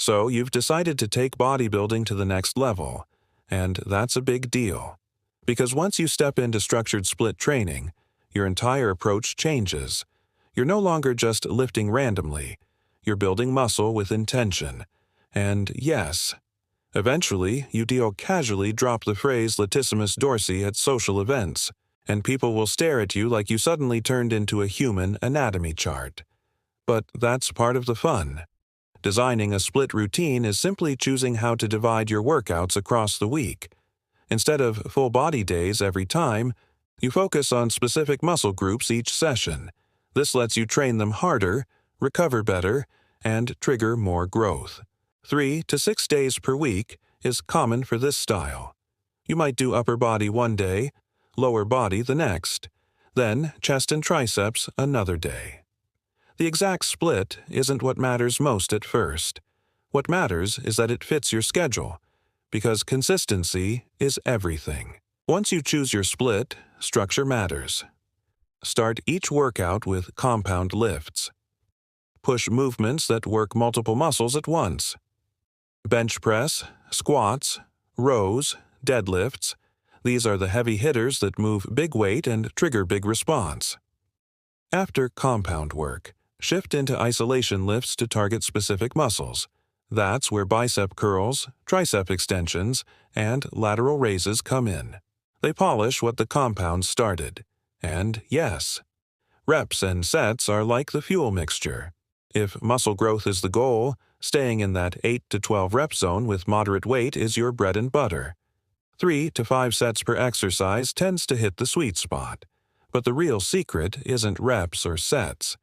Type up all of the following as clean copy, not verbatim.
So you've decided to take bodybuilding to the next level, and that's a big deal. Because once you step into structured split training, your entire approach changes. You're no longer just lifting randomly, you're building muscle with intention. And yes, eventually you do casually drop the phrase latissimus dorsi at social events, and people will stare at you like you suddenly turned into a human anatomy chart. But that's part of the fun. Designing a split routine is simply choosing how to divide your workouts across the week. Instead of full body days every time, you focus on specific muscle groups each session. This lets you train them harder, recover better, and trigger more growth. 3 to 6 days per week is common for this style. You might do upper body one day, lower body the next, then chest and triceps another day. The exact split isn't what matters most at first. What matters is that it fits your schedule, because consistency is everything. Once you choose your split, structure matters. Start each workout with compound lifts. Push movements that work multiple muscles at once. Bench press, squats, rows, deadlifts. These are the heavy hitters that move big weight and trigger big response. After compound work, shift into isolation lifts to target specific muscles. That's where bicep curls, tricep extensions, and lateral raises come in. They polish what the compound started. And yes, reps and sets are like the fuel mixture. If muscle growth is the goal, staying in that 8 to 12 rep zone with moderate weight is your bread and butter. 3 to 5 sets per exercise tends to hit the sweet spot. But the real secret isn't reps or sets.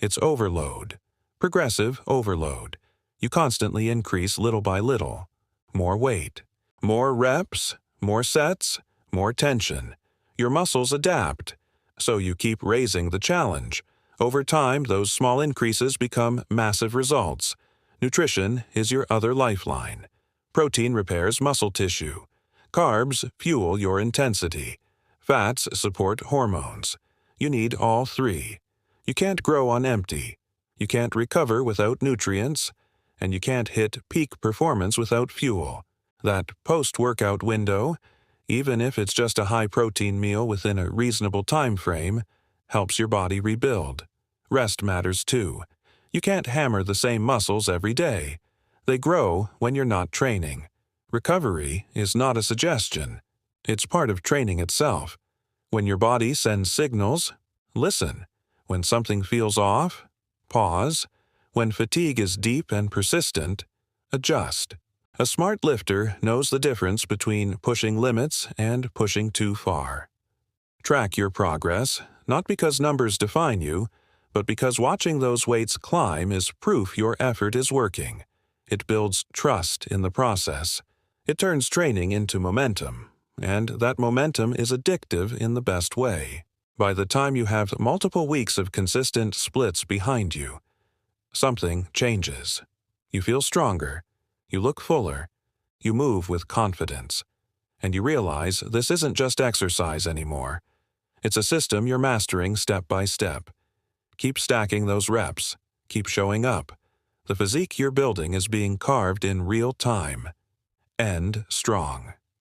It's overload. Progressive overload. You constantly increase little by little. More weight. More reps, more sets, more tension. Your muscles adapt. So you keep raising the challenge. Over time, those small increases become massive results. Nutrition is your other lifeline. Protein repairs muscle tissue. Carbs fuel your intensity. Fats support hormones. You need all three. You can't grow on empty. You can't recover without nutrients. And you can't hit peak performance without fuel. That post-workout window, even if it's just a high-protein meal within a reasonable time frame, helps your body rebuild. Rest matters too. You can't hammer the same muscles every day. They grow when you're not training. Recovery is not a suggestion. It's part of training itself. When your body sends signals, listen. When something feels off, pause. When fatigue is deep and persistent, adjust. A smart lifter knows the difference between pushing limits and pushing too far. Track your progress, not because numbers define you, but because watching those weights climb is proof your effort is working. It builds trust in the process. It turns training into momentum, and that momentum is addictive in the best way. By the time you have multiple weeks of consistent splits behind you, something changes. You feel stronger, you look fuller, you move with confidence, and you realize this isn't just exercise anymore. It's a system you're mastering step by step. Keep stacking those reps. Keep showing up. The physique you're building is being carved in real time. End strong.